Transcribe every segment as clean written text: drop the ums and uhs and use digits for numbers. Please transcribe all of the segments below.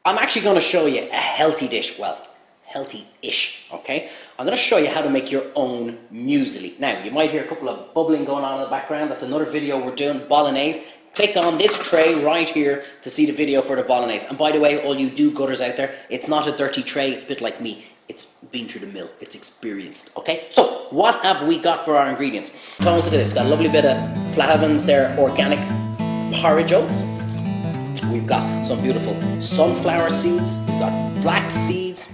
I'm actually going to show you a healthy dish, well, healthy-ish, okay? I'm going to show you how to make your own muesli. Now, you might hear a couple of bubbling going on in the background. That's another video we're doing, bolognese. Click on this tray right here to see the video for the bolognese. And by the way, all you do-gooders out there, it's not a dirty tray, it's a bit like me. It's been through the mill, it's experienced, okay? So, what have we got for our ingredients? Come look at this, got a lovely bit of Flahavens, they're organic porridge oats. We've got some beautiful sunflower seeds, we've got flax seeds,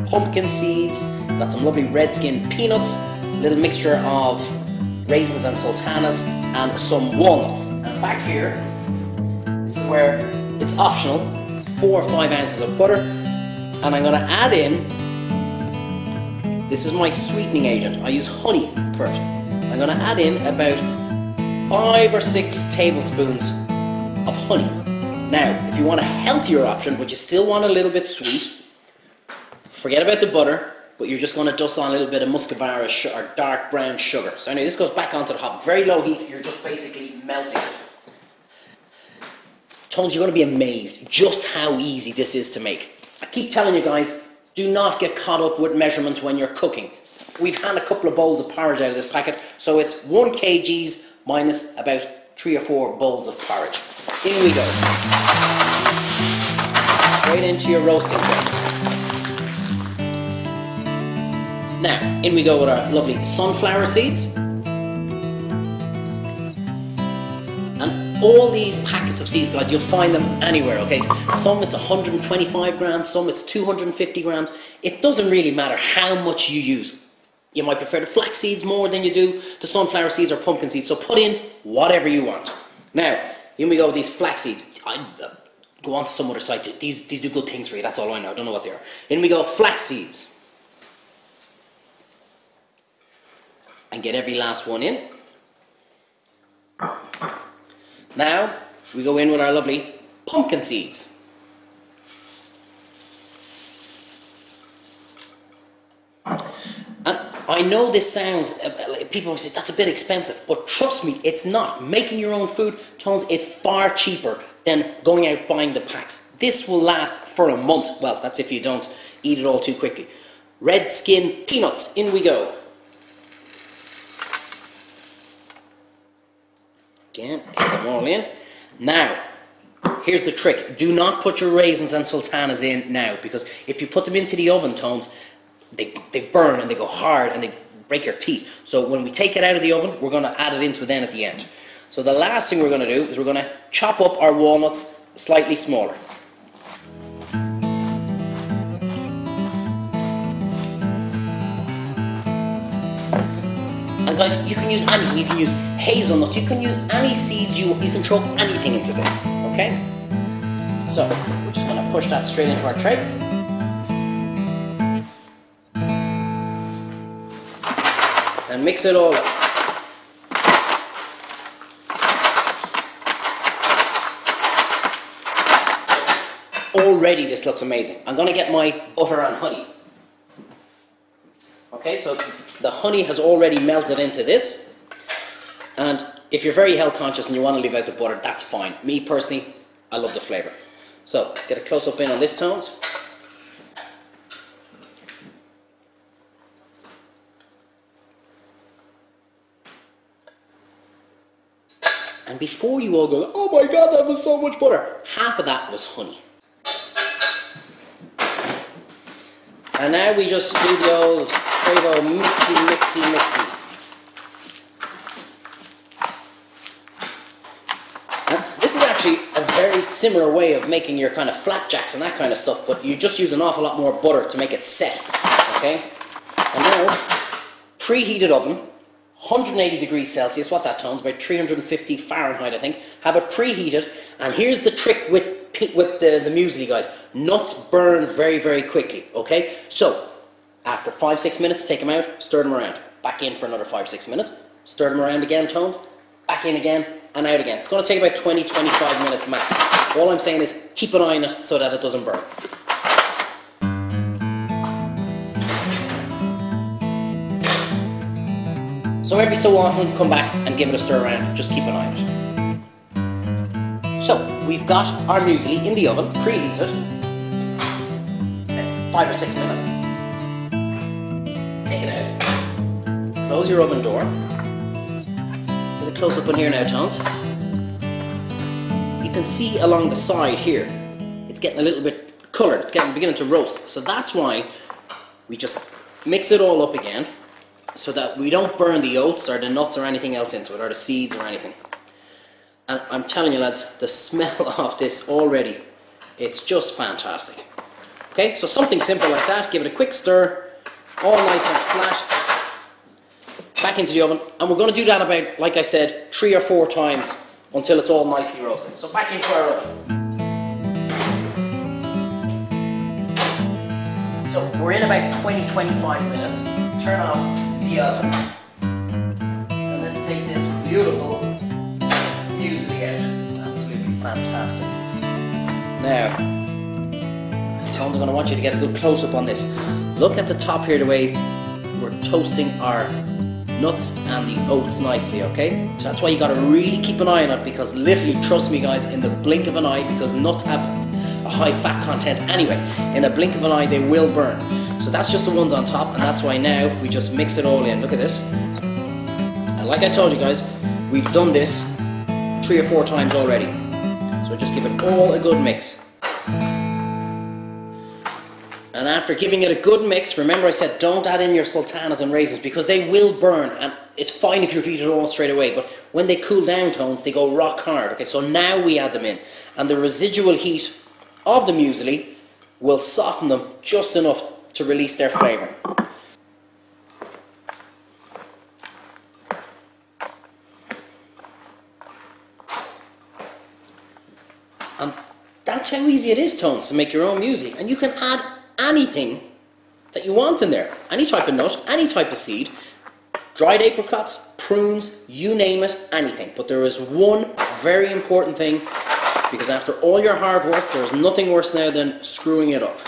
pumpkin seeds, we've got some lovely red skin peanuts, a little mixture of raisins and sultanas, and some walnuts. And back here, this is where it's optional, 4 or 5 ounces of butter, and I'm going to add in, this is my sweetening agent, I use honey for it. I'm going to add in about 5 or 6 tablespoons of honey. Now, if you want a healthier option, but you still want a little bit sweet, forget about the butter, but you're just going to dust on a little bit of muscovado or dark brown sugar. So anyway, this goes back onto the hob. Very low heat, you're just basically melting it. Tones, you're going to be amazed just how easy this is to make. I keep telling you guys, do not get caught up with measurements when you're cooking. We've had a couple of bowls of porridge out of this packet, so it's 1 kg minus about 3 or 4 bowls of porridge. In we go. Straight into your roasting tray. Now, in we go with our lovely sunflower seeds. And all these packets of seeds, guys, you'll find them anywhere, okay? Some it's 125 grams, some it's 250 grams. It doesn't really matter how much you use. You might prefer the flax seeds more than you do the sunflower seeds or pumpkin seeds, so put in whatever you want. Now, here we go with these flax seeds. I go on to some other site. These do good things for you, that's all I know. I don't know what they are. In we go, flax seeds. And get every last one in. Now, we go in with our lovely pumpkin seeds. And I know this sounds, people say that's a bit expensive, but trust me, it's not. Making your own food, Tones, it's far cheaper than going out buying the packs. This will last for a month. Well, that's if you don't eat it all too quickly. Red skin peanuts, in we go. Again, get them all in. Now, here's the trick. Do not put your raisins and sultanas in now, because if you put them into the oven, Tones, they burn and they go hard and they break your teeth. So when we take it out of the oven, we're going to add it into it then at the end. So the last thing we're going to do is we're going to chop up our walnuts slightly smaller. And guys, you can use anything. You can use hazelnuts, you can use any seeds, you can throw anything into this, okay? So, we're just going to push that straight into our tray. And mix it all up. Already this looks amazing. I'm going to get my butter and honey. Okay, so the honey has already melted into this. And if you're very health conscious and you want to leave out the butter, that's fine. Me personally, I love the flavour. So, get a close up in on this, Tones. And before you all go, oh my god, that was so much butter, half of that was honey. And now we just do the old Treyvaud mixy. And this is actually a very similar way of making your kind of flapjacks and that kind of stuff, but you just use an awful lot more butter to make it set, okay? And now, preheated oven, 180 degrees Celsius, what's that, Tones? About 350 Fahrenheit, I think. Have it preheated, and here's the trick with the muesli, guys. Nuts burn very, very quickly, okay? So, after 5-6 minutes, take them out, stir them around. Back in for another 5-6 minutes. Stir them around again, Tones. Back in again, and out again. It's going to take about 20-25 minutes max. All I'm saying is, keep an eye on it so that it doesn't burn. So every so often, come back and give it a stir around. Just keep an eye on it. So, we've got our muesli in the oven, preheated. 5 or 6 minutes. Take it out. Close your oven door. Get a close up on here now, Tones. You can see along the side here, it's getting a little bit coloured. It's beginning to roast. So that's why we just mix it all up again, so that we don't burn the oats or the nuts or anything else into it, or the seeds or anything. And I'm telling you, lads, the smell of this already, it's just fantastic. Okay, so something simple like that. Give it a quick stir, all nice and flat. Back into the oven, and we're going to do that about, like I said, 3 or 4 times until it's all nicely roasted. So back into our oven. So we're in about 20-25 minutes. Turn off the oven, and let's take this beautiful muesli out. Absolutely fantastic. Now, Tones, I'm going to want you to get a good close-up on this. Look at the top here, the way we're toasting our nuts and the oats nicely, okay? So that's why you got to really keep an eye on it, because literally, trust me guys, in the blink of an eye, because nuts have a high fat content anyway, in a blink of an eye they will burn. So that's just the ones on top, and that's why now we just mix it all in. Look at this. And like I told you guys, we've done this 3 or 4 times already. So just give it all a good mix. And after giving it a good mix, remember I said don't add in your sultanas and raisins, because they will burn, and it's fine if you eat it all straight away, but when they cool down, Tones, they go rock hard. Okay, so now we add them in, and the residual heat of the muesli will soften them just enough to release their flavour. And that's how easy it is, Tones, to make your own muesli. And you can add anything that you want in there. Any type of nut, any type of seed, dried apricots, prunes, you name it, anything. But there is one very important thing, because after all your hard work, there's nothing worse now than screwing it up.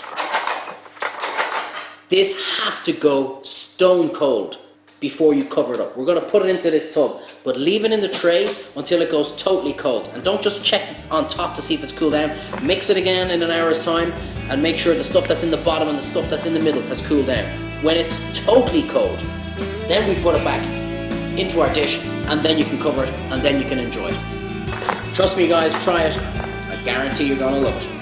This has to go stone cold before you cover it up. We're going to put it into this tub, but leave it in the tray until it goes totally cold. And don't just check on top to see if it's cooled down. Mix it again in an hour's time, and make sure the stuff that's in the bottom and the stuff that's in the middle has cooled down. When it's totally cold, then we put it back into our dish, and then you can cover it, and then you can enjoy it. Trust me guys, try it. I guarantee you're going to love it.